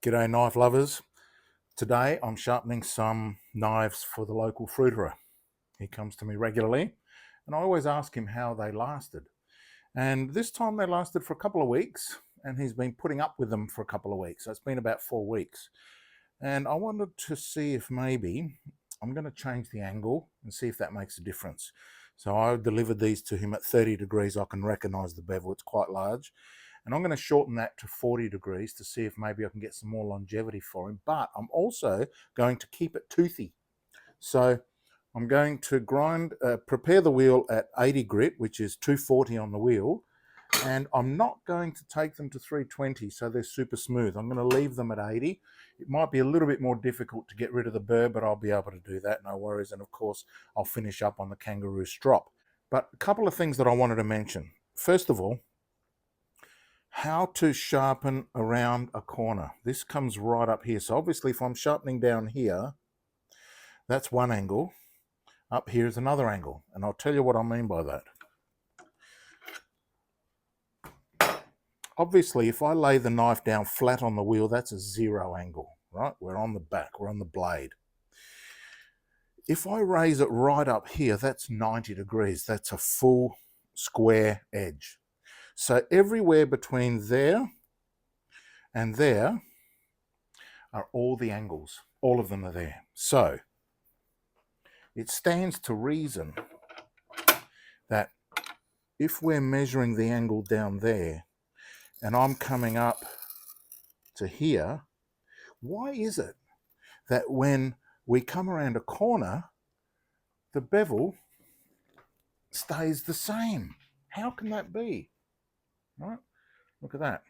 G'day knife lovers. Today I'm sharpening some knives for the local fruiterer. He comes to me regularly and I always ask him how they lasted. And this time they lasted for a couple of weeks and he's been putting up with them for a couple of weeks. So it's been about 4 weeks. And I wanted to see if maybe I'm going to change the angle and see if that makes a difference. So I delivered these to him at 30 degrees. I can recognize the bevel, it's quite large. And I'm going to shorten that to 40 degrees to see if maybe I can get some more longevity for him. But I'm also going to keep it toothy. So I'm going to prepare the wheel at 80 grit, which is 240 on the wheel. And I'm not going to take them to 320, so they're super smooth. I'm going to leave them at 80. It might be a little bit more difficult to get rid of the burr, but I'll be able to do that, no worries. And of course, I'll finish up on the kangaroo strop. But a couple of things that I wanted to mention. First of all, how to sharpen around a corner. This comes right up here. So obviously if I'm sharpening down here, that's one angle. Up here is another angle. And I'll tell you what I mean by that. Obviously, if I lay the knife down flat on the wheel, that's a 0 angle, right? We're on the back, we're on the blade. If I raise it right up here, that's 90 degrees. That's a full square edge. So everywhere between there and there are all the angles. All of them are there. So it stands to reason that if we're measuring the angle down there and I'm coming up to here, why is it that when we come around a corner, the bevel stays the same? How can that be? Right? Look at that.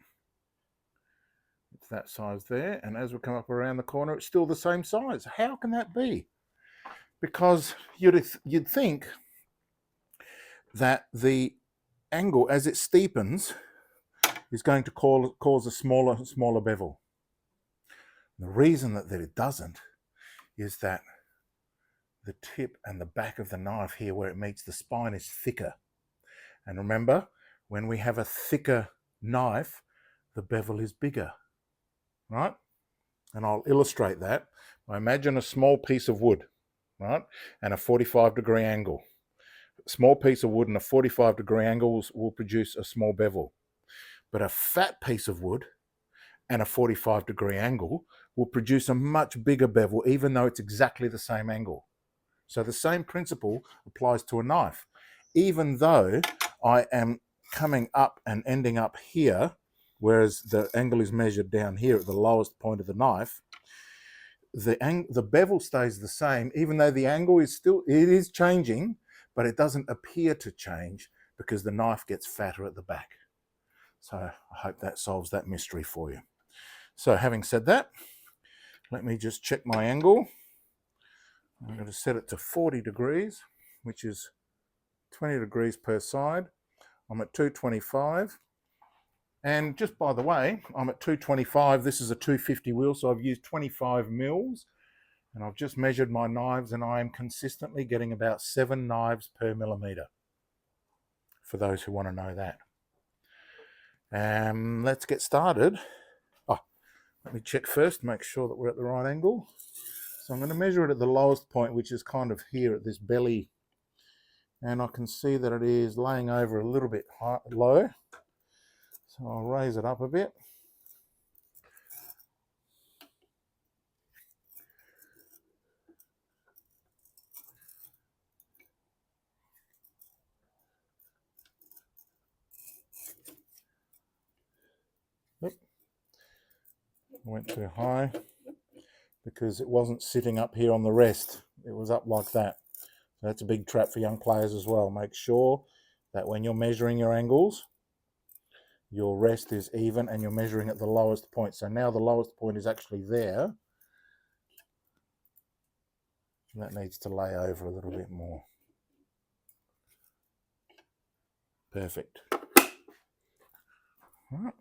It's that size there, and as we come up around the corner, it's still the same size. How can that be? Because you'd think that the angle, as it steepens, is going to cause a smaller bevel. The reason that it doesn't is that the tip and the back of the knife here, where it meets the spine, is thicker. And remember, when we have a thicker knife, the bevel is bigger, right? And I'll illustrate that. I imagine a small piece of wood, right? And a 45-degree angle. A small piece of wood and a 45-degree angle will produce a small bevel. But a fat piece of wood and a 45-degree angle will produce a much bigger bevel, even though it's exactly the same angle. So the same principle applies to a knife. Even though I am coming up and ending up here, whereas the angle is measured down here at the lowest point of the knife, the bevel stays the same, even though the angle is changing, but it doesn't appear to change because the knife gets fatter at the back. So I hope that solves that mystery for you. So having said that, let me just check my angle. I'm going to set it to 40 degrees, which is 20 degrees per side. I'm at 225. And just by the way, I'm at 225. This is a 250 wheel, so I've used 25 mils. And I've just measured my knives, and I am consistently getting about 7 knives per millimeter, for those who want to know that. Let's get started. Let me check first, make sure that we're at the right angle. So I'm going to measure it at the lowest point, which is kind of here at this belly. And I can see that it is laying over a little bit low. So I'll raise it up a bit. Yep. I went too high because it wasn't sitting up here on the rest. It was up like that. So that's a big trap for young players as well. Make sure that when you're measuring your angles, your rest is even and you're measuring at the lowest point. So now the lowest point is actually there. And that needs to lay over a little bit more. Perfect. All right.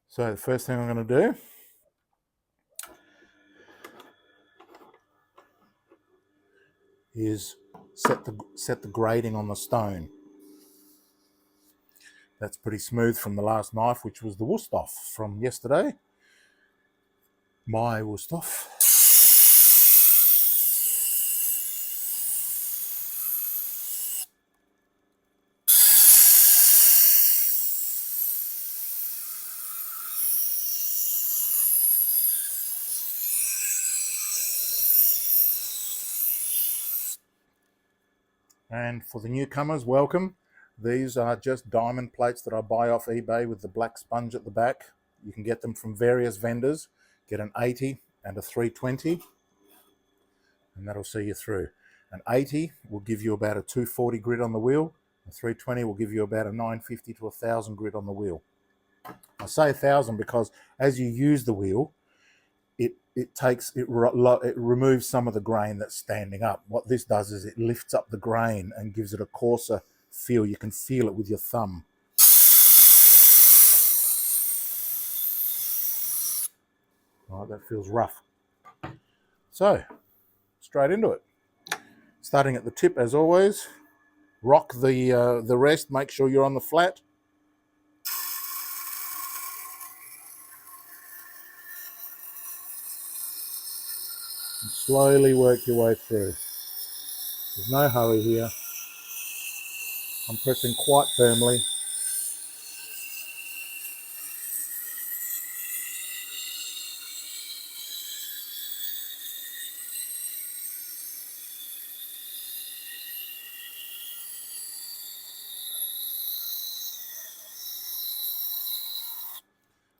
So the first thing I'm going to do is set the grading on the stone. That's pretty smooth from the last knife, which was the Wusthof from yesterday. my stuff. And for the newcomers, welcome. These are just diamond plates that I buy off eBay with the black sponge at the back. You can get them from various vendors. Get an 80 and a 320, and that'll see you through. An 80 will give you about a 240 grit on the wheel. A 320 will give you about a 950 to 1,000 grit on the wheel. I say 1,000 because as you use the wheel, it removes some of the grain that's standing up. What this does is it lifts up the grain and gives it a coarser feel. You can feel it with your thumb. All right, that feels rough. So, straight into it. Starting at the tip as always. Rock the rest. Make sure you're on the flat. And slowly work your way through. There's no hurry here. I'm pressing quite firmly.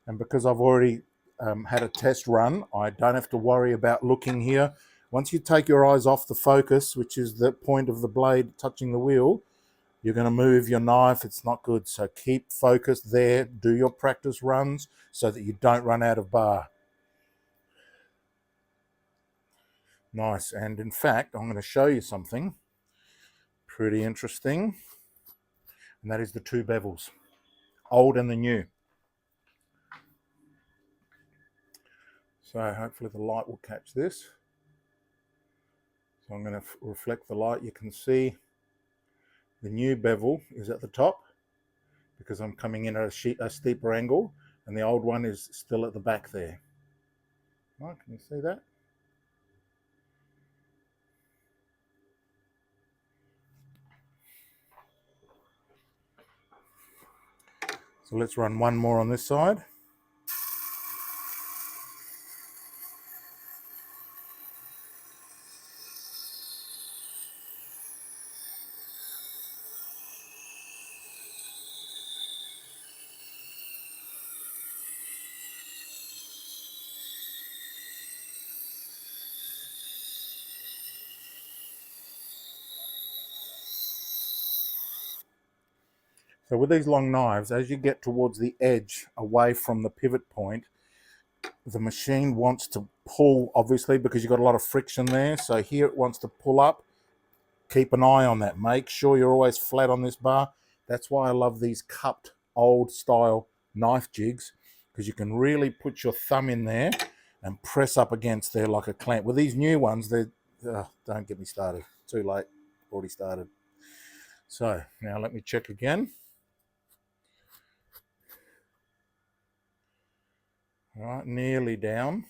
And because I've already had a test run, I don't have to worry about looking here. Once you take your eyes off the focus, which is the point of the blade touching the wheel, you're going to move your knife. It's not good. So keep focused there. Do your practice runs so that you don't run out of bar. Nice. And in fact, I'm going to show you something pretty interesting. And that is the two bevels, old and the new. So hopefully the light will catch this. So I'm going to reflect the light. You can see the new bevel is at the top because I'm coming in at a steeper angle, and the old one is still at the back there. Right, can you see that? So let's run one more on this side. So with these long knives, as you get towards the edge away from the pivot point, the machine wants to pull, obviously, because you've got a lot of friction there. So here it wants to pull up. Keep an eye on that. Make sure you're always flat on this bar. That's why I love these cupped old style knife jigs, because you can really put your thumb in there and press up against there like a clamp. With these new ones, they're don't get me started. Too late. Already started. So now let me check again. All right, nearly down.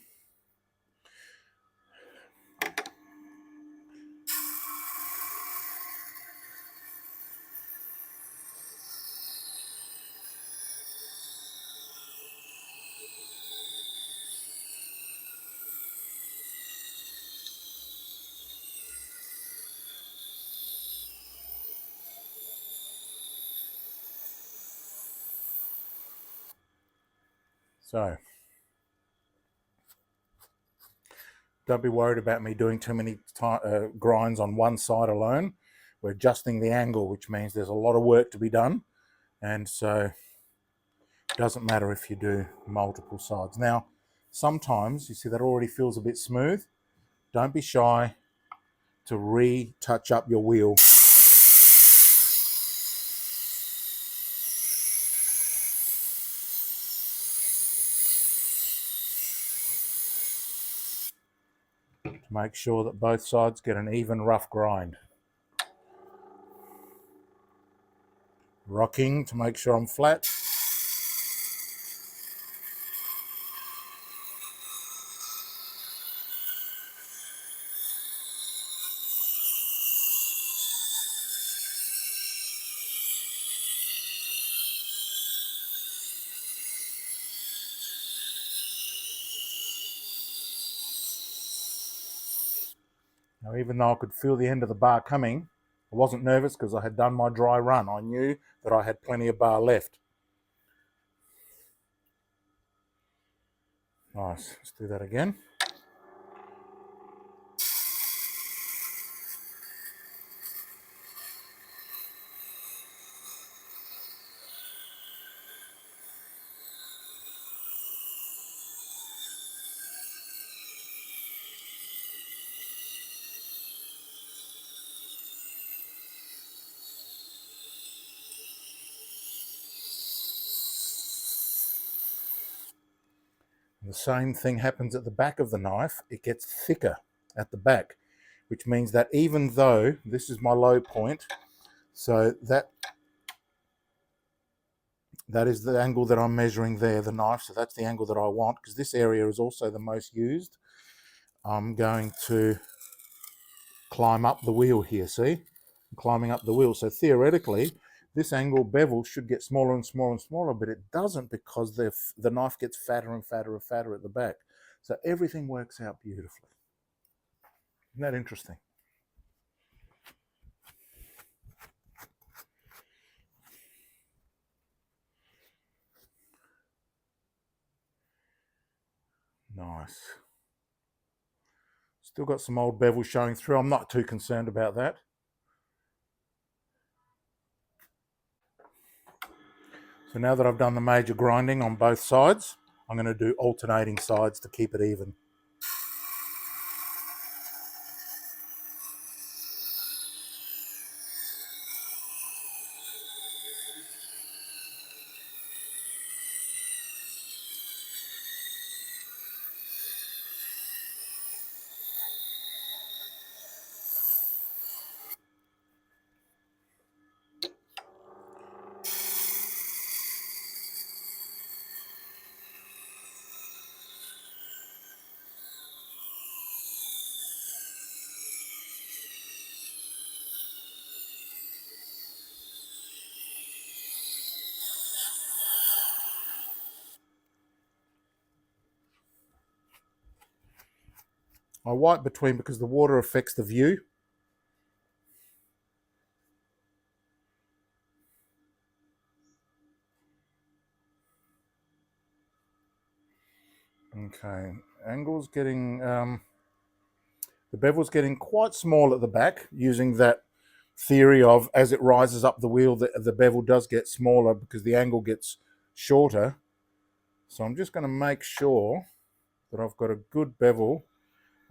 So don't be worried about me doing too many grinds on one side alone. We're adjusting the angle, which means there's a lot of work to be done. And so it doesn't matter if you do multiple sides. Now, sometimes, you see that already feels a bit smooth. Don't be shy to retouch up your wheel. To make sure that both sides get an even rough grind. Rocking to make sure I'm flat. Now, even though I could feel the end of the bar coming, I wasn't nervous because I had done my dry run. I knew that I had plenty of bar left. Nice, let's do that again. The same thing happens at the back of the knife. It gets thicker at the back, which means that even though this is my low point, so that is the angle that I'm measuring there, the knife, so that's the angle that I want, because this area is also the most used. I'm going to climb up the wheel here, see? I'm climbing up the wheel, so theoretically, this angle bevel should get smaller and smaller and smaller, but it doesn't because the knife gets fatter and fatter and fatter at the back. So everything works out beautifully. Isn't that interesting? Nice. Still got some old bevel showing through. I'm not too concerned about that. So now that I've done the major grinding on both sides, I'm going to do alternating sides to keep it even. I wipe between because the water affects the view. Okay, angle's getting, the bevel's getting quite small at the back, using that theory of as it rises up the wheel, the bevel does get smaller because the angle gets shorter. So I'm just going to make sure that I've got a good bevel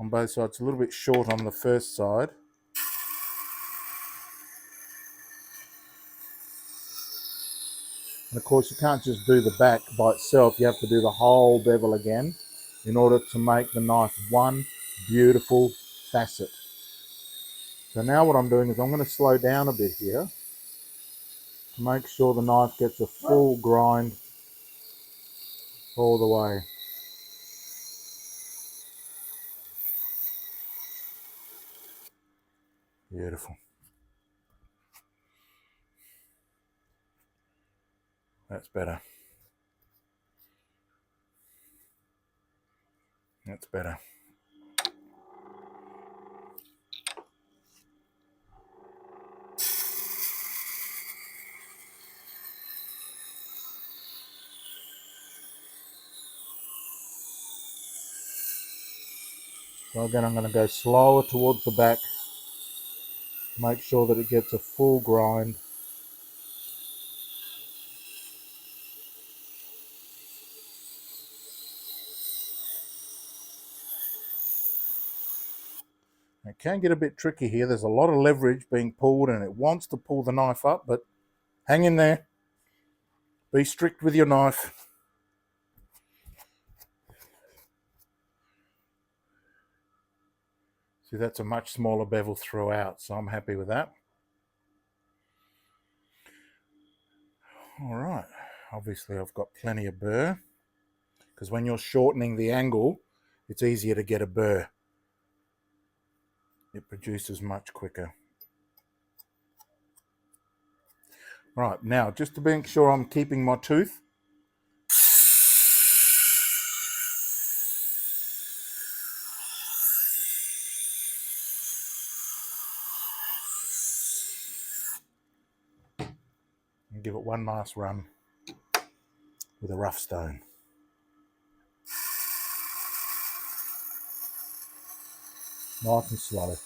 on both sides. A little bit short on the first side. And of course you can't just do the back by itself, you have to do the whole bevel again in order to make the knife one beautiful facet. So now what I'm doing is I'm going to slow down a bit here to make sure the knife gets a full grind all the way. Beautiful. That's better. That's better. So again, I'm going to go slower towards the back, make sure that it gets a full grind. It can get a bit tricky here. There's a lot of leverage being pulled and it wants to pull the knife up, but hang in there. Be strict with your knife. See, that's a much smaller bevel throughout, so I'm happy with that. All right, obviously I've got plenty of burr, because when you're shortening the angle, it's easier to get a burr. It produces much quicker. Right, now just to make sure I'm keeping my tooth, give it one last run with a rough stone. Nice and slow.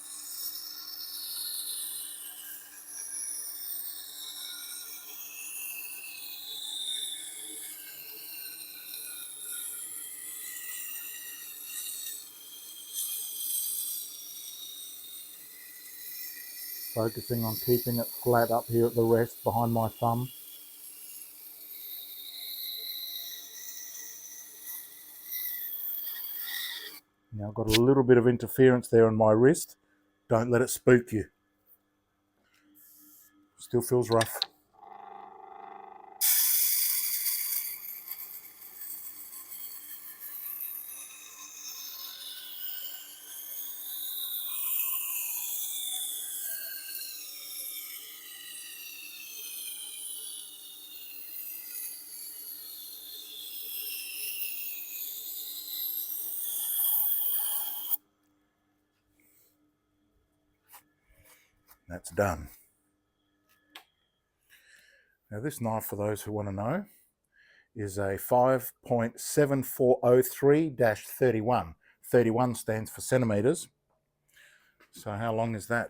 Focusing on keeping it flat up here at the rest behind my thumb. Now I've got a little bit of interference there on my wrist. Don't let it spook you. Still feels rough. That's done. Now this knife, for those who want to know, is a 5.7403-31. 31 stands for centimeters. So how long is that?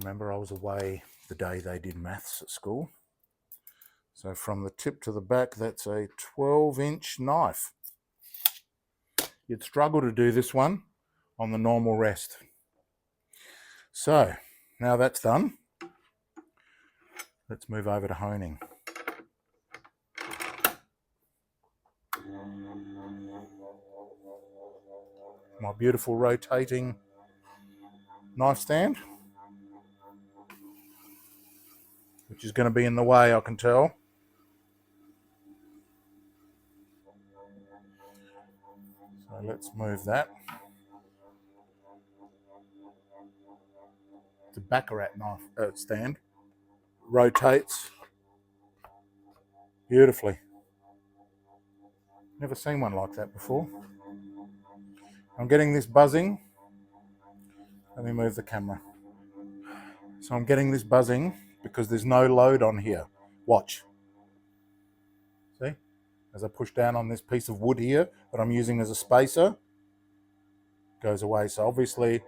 Remember, I was away the day they did maths at school. So from the tip to the back, that's a 12-inch knife. You'd struggle to do this one on the normal rest. So now that's done, let's move over to honing. My beautiful rotating knife stand, which is going to be in the way, I can tell. So let's move that. It's a Baccarat knife stand. Rotates beautifully. Never seen one like that before. I'm getting this buzzing. Let me move the camera. So I'm getting this buzzing because there's no load on here. Watch. See? As I push down on this piece of wood here that I'm using as a spacer, goes away. So obviously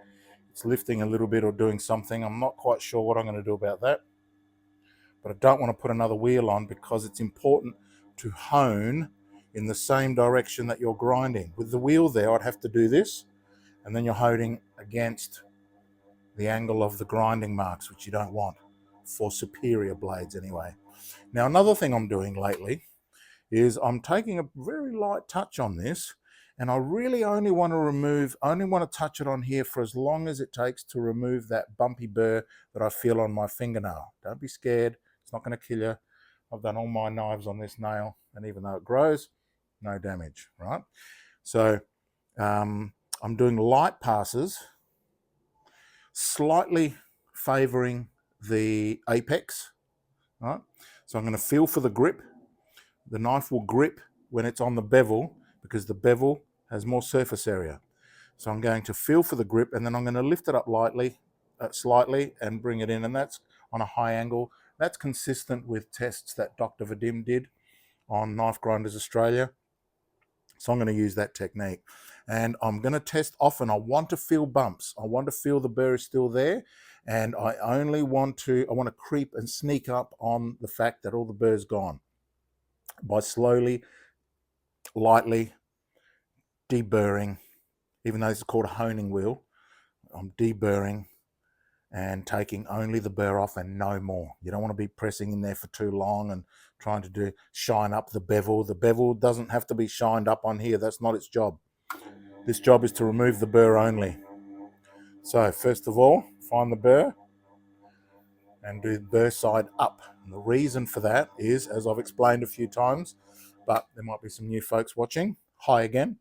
it's lifting a little bit or doing something. I'm not quite sure what I'm going to do about that. But I don't want to put another wheel on because it's important to hone in the same direction that you're grinding. With the wheel there, I'd have to do this, and then you're honing against the angle of the grinding marks, which you don't want for superior blades anyway. Now, another thing I'm doing lately is I'm taking a very light touch on this, and I really only want to touch it on here for as long as it takes to remove that bumpy burr that I feel on my fingernail. Don't be scared, it's not going to kill you. I've done all my knives on this nail, and even though it grows, no damage, right? So I'm doing light passes, slightly favoring the apex, right? So I'm going to feel for the grip. The knife will grip when it's on the bevel because the bevel has more surface area. So I'm going to feel for the grip, and then I'm going to lift it up slightly and bring it in, and that's on a high angle. That's consistent with tests that Dr. Vadim did on Knife Grinders Australia. So I'm going to use that technique, and I'm going to test often. I want to feel bumps. I want to feel the burr is still there, and I want to creep and sneak up on the fact that all the burr's gone by slowly, lightly deburring. Even though this is called a honing wheel, I'm deburring and taking only the burr off and no more. You don't want to be pressing in there for too long and trying to shine up the bevel. The bevel doesn't have to be shined up on here. That's not its job. This job is to remove the burr only. So first of all, find the burr and do the burr side up. And the reason for that is, as I've explained a few times, but there might be some new folks watching. Hi again.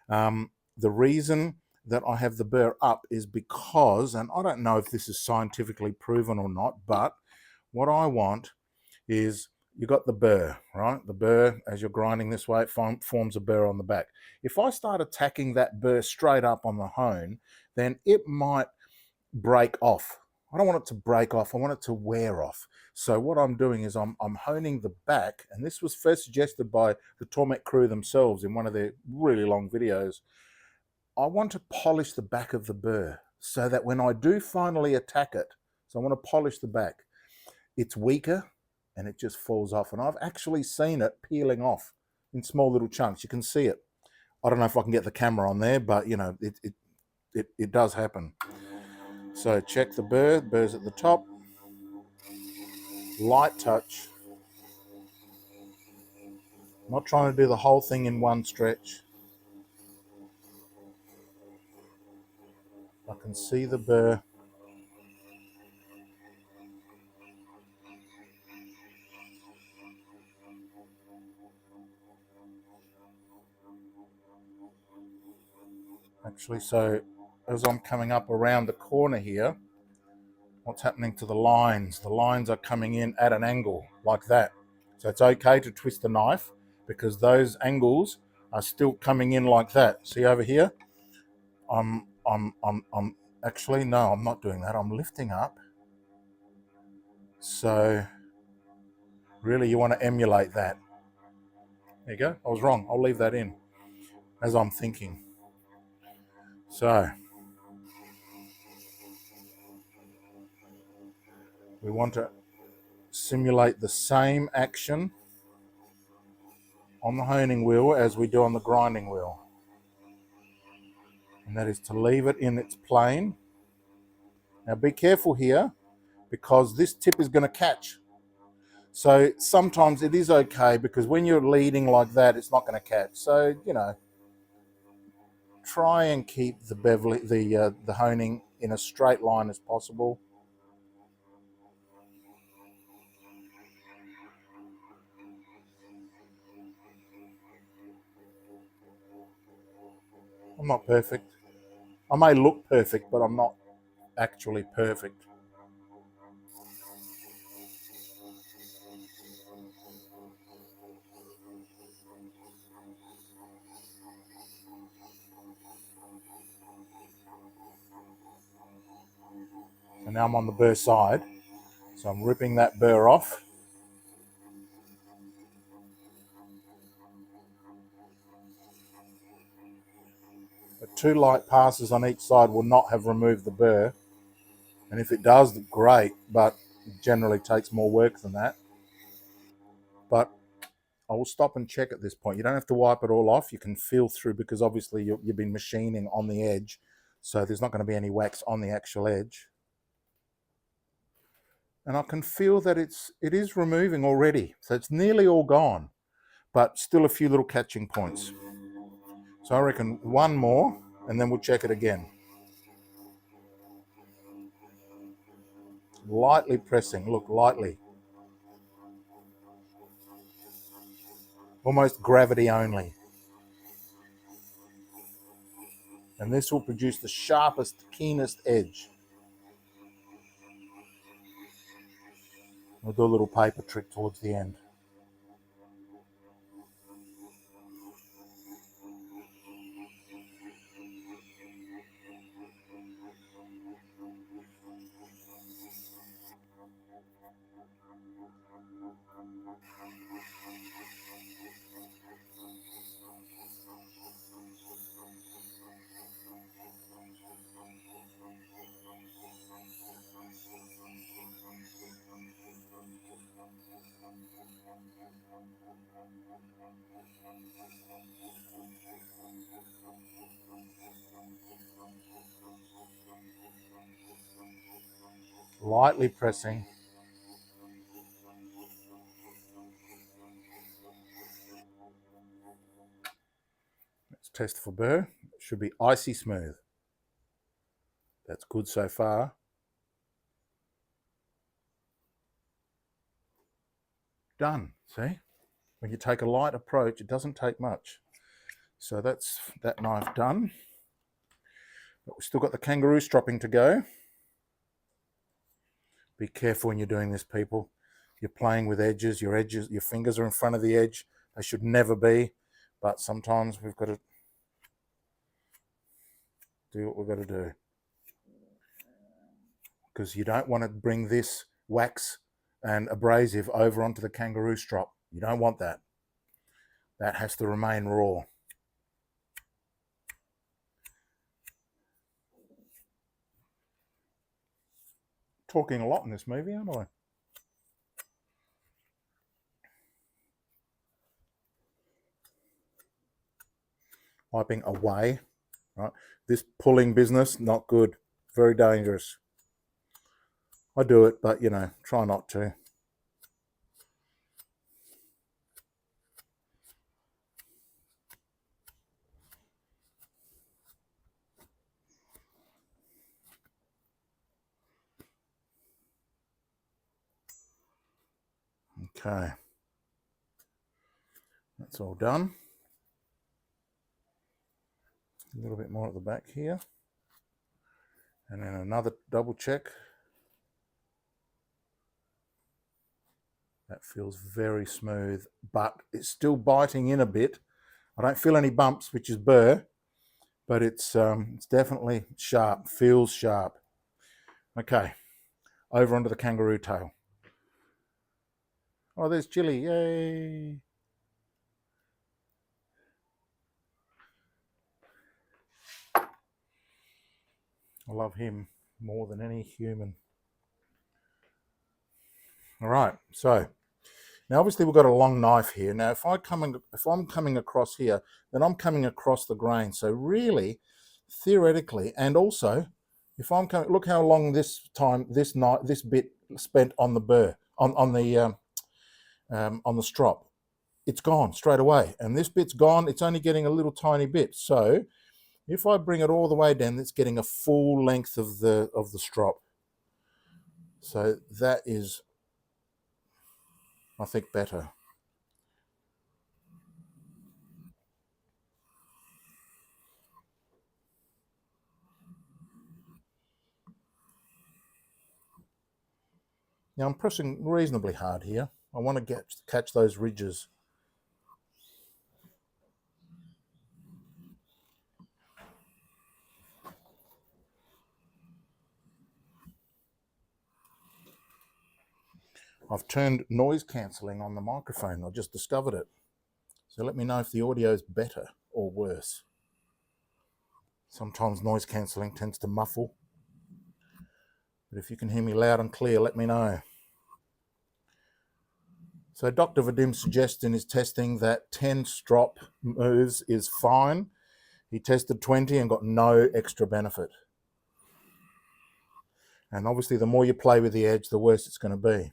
The reason that I have the burr up is because, and I don't know if this is scientifically proven or not, but what I want is, you got the burr, right? The burr, as you're grinding this way, it forms a burr on the back. If I start attacking that burr straight up on the hone, then it might break off. I don't want it to break off. I want it to wear off. So what I'm doing is I'm honing the back, and this was first suggested by the Tormek crew themselves in one of their really long videos. I want to polish the back of the burr so that when I do finally attack it, so I want to polish the back, it's weaker and it just falls off. And I've actually seen it peeling off in small little chunks. You can see it. I don't know if I can get the camera on there, but you know, it does happen. So check the burr. The burr's at the top. Light touch. I'm not trying to do the whole thing in one stretch. I can see the burr. Actually, so as I'm coming up around the corner here, what's happening to the lines? The lines are coming in at an angle like that. So it's okay to twist the knife because those angles are still coming in like that. See over here? I'm actually, no, I'm not doing that. I'm lifting up. So really you want to emulate that. There you go. I was wrong. I'll leave that in as I'm thinking. So we want to simulate the same action on the honing wheel as we do on the grinding wheel. And that is to leave it in its plane. Now be careful here because this tip is going to catch. So sometimes it is okay because when you're leading like that, it's not going to catch. So, you know, try and keep the bevel, the honing in a straight line as possible. I'm not perfect. I may look perfect, but I'm not actually perfect. So now I'm on the burr side. So I'm ripping that burr off. But 2 light passes on each side will not have removed the burr. And if it does, great, but it generally takes more work than that. But I will stop and check at this point. You don't have to wipe it all off. You can feel through because obviously you've been machining on the edge. So there's not going to be any wax on the actual edge. And I can feel that it is removing already. So it's nearly all gone, but still a few little catching points. So I reckon one more and then we'll check it again. Lightly pressing, look, lightly. Almost gravity only. And this will produce the sharpest, keenest edge. We'll do a little paper trick towards the end. Lightly pressing. Let's test for burr. It should be icy smooth. That's good so far. Done, see? When you take a light approach, it doesn't take much. So that's that knife done. But we've still got the kangaroo stropping to go. Be careful when you're doing this, people. You're playing with edges, your fingers are in front of the edge. They should never be, but sometimes we've got to do what we've got to do. because you don't want to bring this wax and abrasive over onto the kangaroo strop. You don't want that. That has to remain raw. Talking a lot in this movie, aren't I? Wiping away, right? This pulling business, not good. Very dangerous. I do it, but you know, try not to. Okay. That's all done. A little bit more at the back here. And then another double check. That feels very smooth, but it's still biting in a bit. I don't feel any bumps, which is burr, but it's definitely sharp, feels sharp. Okay, over onto the kangaroo tail. Oh, there's Chili, yay! I love him more than any human. All right, so now obviously we've got a long knife here. Now if I'm coming across here, then I'm coming across the grain. So really, theoretically, and also if I'm coming, look how long this bit spent on the burr, on the strop. It's gone straight away, and this bit's gone. It's only getting a little tiny bit. So if I bring it all the way down, it's getting a full length of the strop. So that is, I think, better. Now I'm pressing reasonably hard here. I want to catch those ridges. I've turned noise cancelling on the microphone. I just discovered it. So let me know if the audio is better or worse. Sometimes noise cancelling tends to muffle. But if you can hear me loud and clear, let me know. So Dr. Vadim suggests in his testing that 10 strop moves is fine. He tested 20 and got no extra benefit. And obviously the more you play with the edge, the worse it's going to be.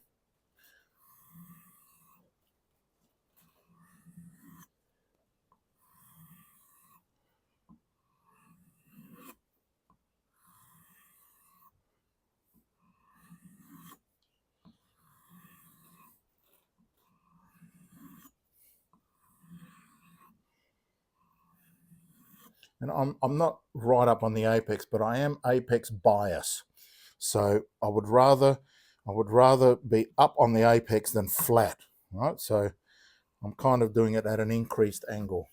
And I'm not right up on the apex, but I am apex bias. So I would rather be up on the apex than flat, right? So I'm kind of doing it at an increased angle.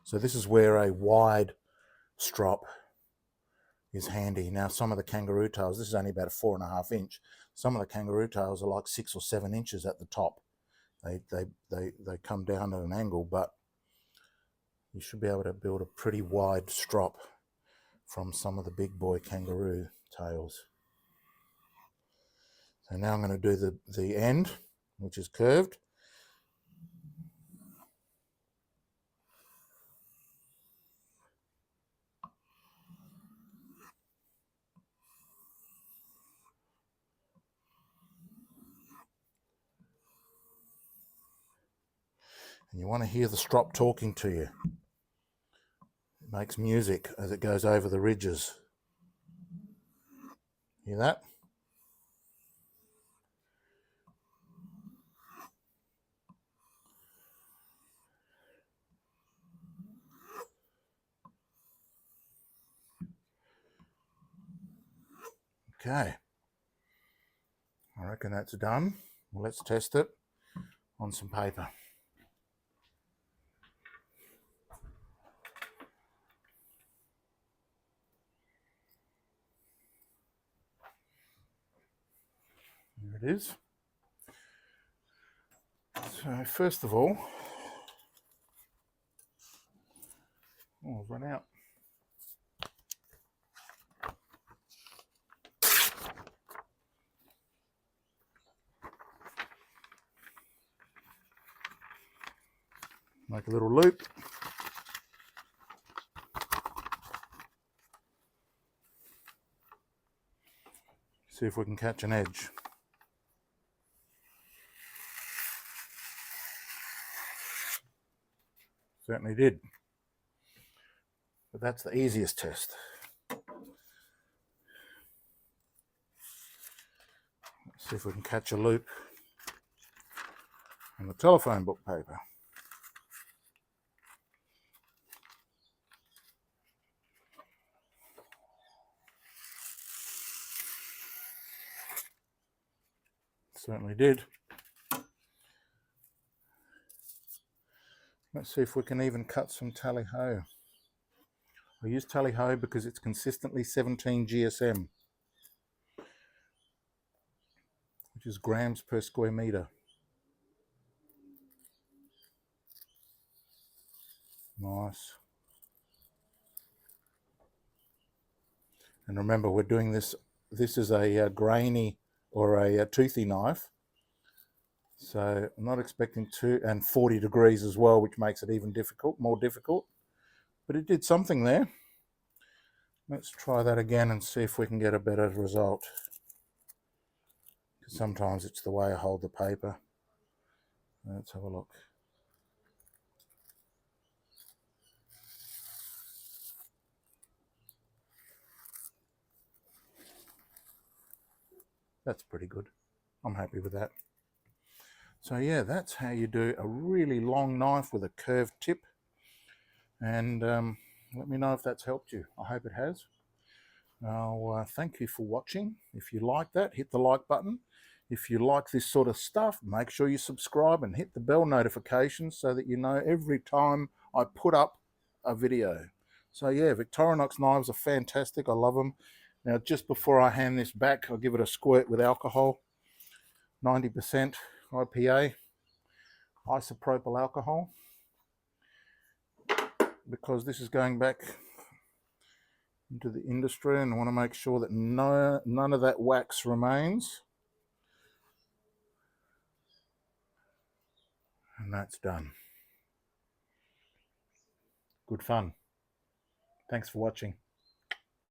So this is where a wide strop is handy. Now some of the kangaroo tails, this is only about a 4.5 inch. Some of the kangaroo tails are like 6 or 7 inches at the top. They come down at an angle, but you should be able to build a pretty wide strop from some of the big boy kangaroo tails. So now I'm going to do the end, which is curved. And you want to hear the strop talking to you. It makes music as it goes over the ridges. Hear that? Okay. I reckon that's done. Well, let's test it on some paper. There it is. So first of all, I've run out. Make a little loop. See if we can catch an edge. Certainly did. But that's the easiest test. Let's see if we can catch a loop on the telephone book paper. Certainly did. Let's see if we can even cut some tally-ho. I use tally-ho because it's consistently 17 GSM, which is grams per square meter. Nice. And remember, we're doing this is a grainy or a toothy knife. So I'm not expecting and 40 degrees as well, which makes it even more difficult. But it did something there. Let's try that again and see if we can get a better result. Because sometimes it's the way I hold the paper. Let's have a look. That's pretty good. I'm happy with that. So yeah, that's how you do a really long knife with a curved tip. And let me know if that's helped you. I hope it has. Now, thank you for watching. If you like that, hit the like button. If you like this sort of stuff, make sure you subscribe and hit the bell notification so that you know every time I put up a video. So yeah, Victorinox knives are fantastic. I love them. Now, just before I hand this back, I'll give it a squirt with alcohol. 90% IPA, isopropyl alcohol, because this is going back into the industry and I want to make sure that none of that wax remains. And that's done. Good fun. Thanks for watching.